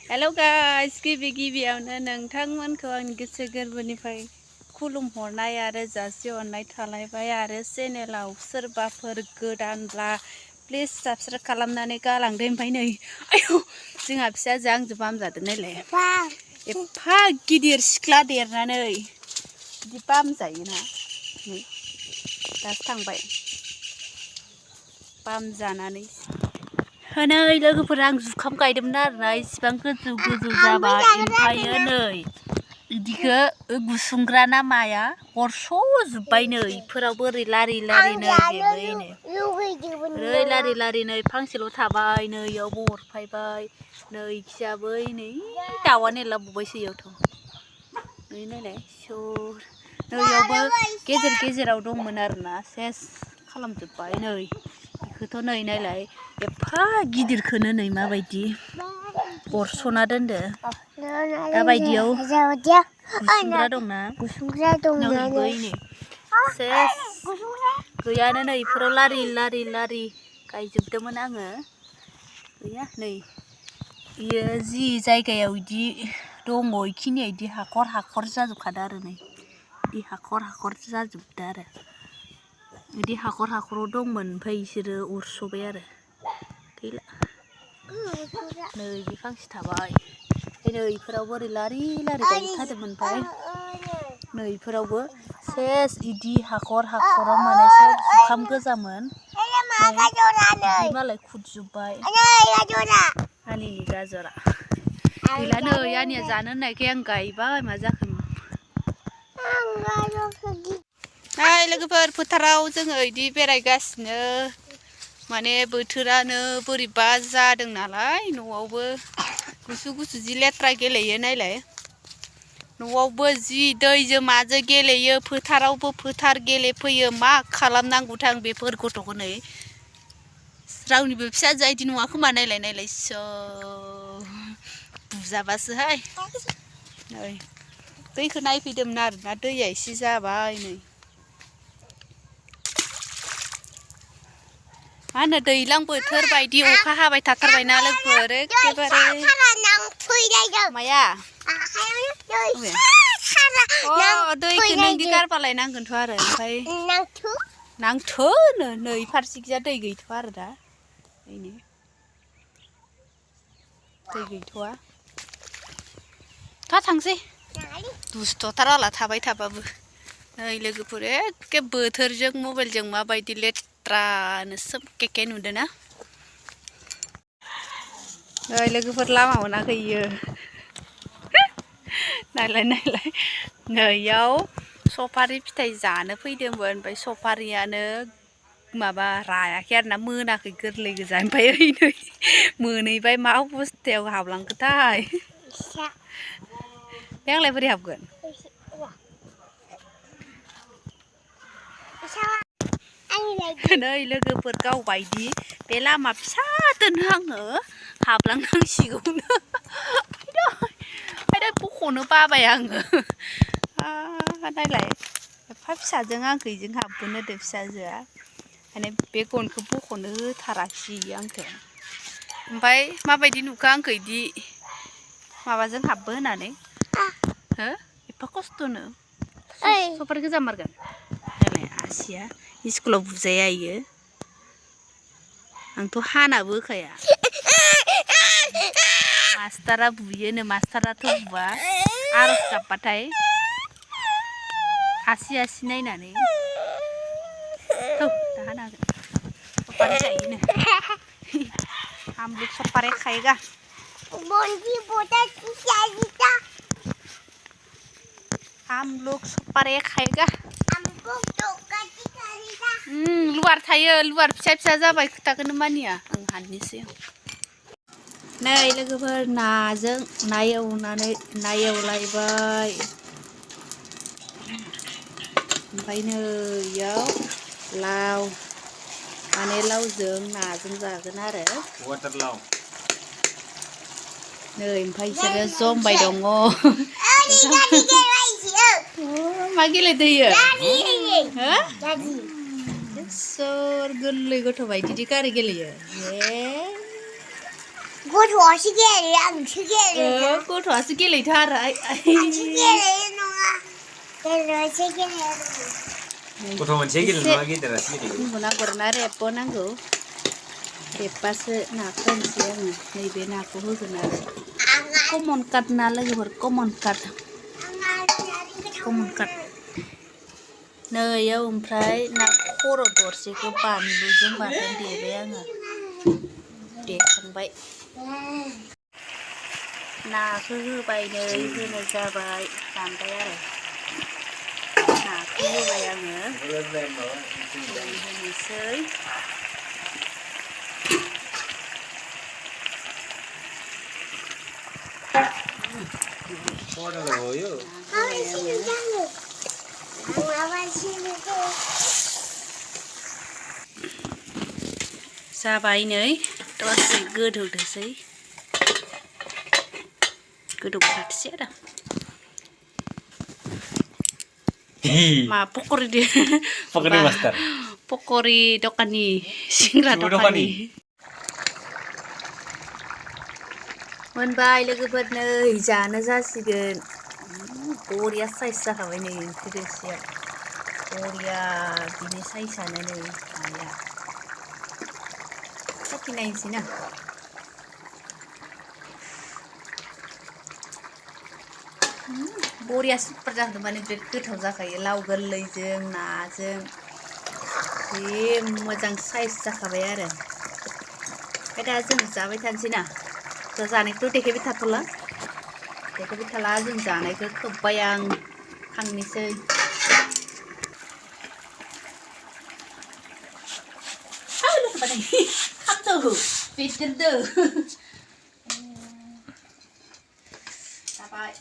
Hello guys, गिबियावनो नोंथांमोनखौ आंनि गोसो गोरबोनिफ्राय खुलुमहरनाय आरो जासिहरनाय थालायबाय आरो चेनेलाव सोरबाफोर गोदानब्ला प्लिज साबस्क्राइब खालामनानै गालांदो। ओमफ्राय नै आयौ जोंहा फिसाजो आंजों बाम जादों नायलाय एफा गिदिर सिख्ला देरनानै बिदि बाम जायोना नै दासो थांबाय बाम जानानै नै लोगोफोर आं जुखाम गायदोंमोन आरोना इसिबां गोजौ जाबाय ओमफ्रायो नै इदिखो गुसुंग्रा ना माया अरस'जोब्बाय नै इफोरावबो ओरै लारि लारि नै ओरै लारि लारि नै फांसेल' थाबाय नै इयावबो अरफायबाय नै इखिजाबो नै दाउआनो एरलाबोबायसो इयावथ' नै नायलाय सोर नै इयावबो गेजेराव दंमोन आरोना सेस खालामजोब्बाय नै इखोथ' नै नायलाय एफा गिदिरखौनो नै माबायदि अरस'ना दोनदो दाबायदियाव गुसुंग्रा दंना नै सेस गैयानो नै इफोराव लारि लारि गायजोबदोंमोन आङो गैया नै इयो जि जायगायाव इदि दङ इखिनिया इदि हाखर जाजोबखादो आरो नै इदि हाखर जाजोबदो आरो इदि हाखराव दंमोन ओमफ्राय इसोरो अरस'बाय आरो गैला नै बे फांसे थाबाय नै इफोरावबो ओरै लारि गायजोबथारदोंमोन ओमफ्राय नै इफोरावबो सेस इदि हाखराव माने सब जुखाम गोजामोन इदि मालाय खुरजोब्बाय आनिनि गाजरा गैला नै आनिया जानो होननायखाय आं गायबाय मा जाखो हाय लोगोफोर फोथाराव जोङो इदि बेरायगासिनो माने बोथोरानो बोरैबा जादों नालाय न'आवबो गुसु जि लेथ्रा गेलेयो नायलाय न'आवबो जि दैजों माजों गेलेयो फोथारावबो फोथार गेलेफैयो मा खालामनांगौथां बेफोर गथ'खौ नै रावनिबो फिसाजोआ इदि नङा खोमा नायलाय बुजाबासोहाय नै दैखौ नायफैदोंमोन आरोना दैया एसे जाबाय नै मा होनो दैज्लां बोथोर बायदि अखा हाबाय थाथारबायना लोगोफोर एखेबारे माया दैखौ नोंदि गारबालाय नांगोनथ' आरो ओमफ्राय नांथोनो नै फारसेखिजा दै गैथ'आ आरो दा दै गैथ'आ थांसै दुस्थ'थाराला थाबाय थाबाबो नै लोगोफोर एखे बोथोरजों मबाइलजों माबायदि लेथ्रानो सोमकेके नुदोंना नै लोगोफोर लामा मोनाखै इयो नायलाय नै इयाव सफारि फिथाइ जानो फैदोंमोन ओमफ्राय सफारियानो माबा रायाखै आरोना मोनाखै गोरलै गोजा ओमफ्राय ओइ नै मोनहैबाय मा अबस्थायाव हाबलांखोथाय बे आंलाय बोरै हाबगोन नै लोगोफोर गावबायदि बे लामा फिसा दोनो आङो हाबलांनांसिगौनो आयदै बख'नो बाबाय आङो नायलाय एफा फिसाजों आंखौ इजों हाबबोनो होदो फिसाजोआ माने बे गनखौ बख'नो होथाराखिसै आंखौ ओमफ्राय माबायदि नुखो आंखौ इदि माबाजों हाबबो होनानै हो एफा खस्थ'नो सफारिखौ जामारगोन नायलाय आसिया स्कुलाव बुजाया इयो आंथ' हानाबो होखाया मास्टारा बुयोनो मास्टाराथ' बुवा आरज गाबबाथाय आसि नायनानै थौ दा हाना होगोन सफारि जायोनो हम लोग सफारी खाएगा हम लोग सफारी खाएगा लुवार थायो लुवार फिसा जाबाय खोथाखौनो मानिया आं हाननोसै नै लोगोफोर नाजों ना एवलायबाय ओमफ्राय नै इयाव लाव माने लावजों नाजों जागोन आरो नै ओमफ्राय बिसोरो जमबाय दङ मा गेलेदो इयो सोर गोरलै गथ' बायदि गारि गेलेयो thua xí kia đi ăn xí kia đi cô thỏa sức kia lấy tha rồi xí kia đi nó cái rồi xí kia đi 보통은 제기를 넣기 때문에 시리. muna corona jabonangou pas na kan siang nei be na ko hu na common cut na lagi ber common cut nơi ya oमफ्राय na खर' दरसेखौ बानलुजों बाथोन देबाय आङो देखांबाय नाखौ होबाय नै होनो जाबाय दानबाय आरो नाखौ होबाय आङो होनोसै जाबाय नै दसे गोदौदोसै गोदौखाथोसै आरो मा पक'रि दे पक'रि मास्टार पक'रि दखाननि सिंग्रा दखाननि मोनबाय लोगोफोर नै जानो जासिगोन बरिया साइज जाखाबाय नै ओंख्रि रोसिया बरिया बिनि साइजआनो नै माया साखि नायनोसै ना बरिया सुपार जाखादों माने बिराद गोथाव जाखायो लाव गोरलैजों नाजों जि मोजां साइज जाखाबाय आरो ओमफ्राय दा जों जाबाय थानोसै ना दा जानायखौथ' देखायबाय थाला जों जानायखौ खोब्बाय आं खांनोसै खामदो बेदरदो जाबाय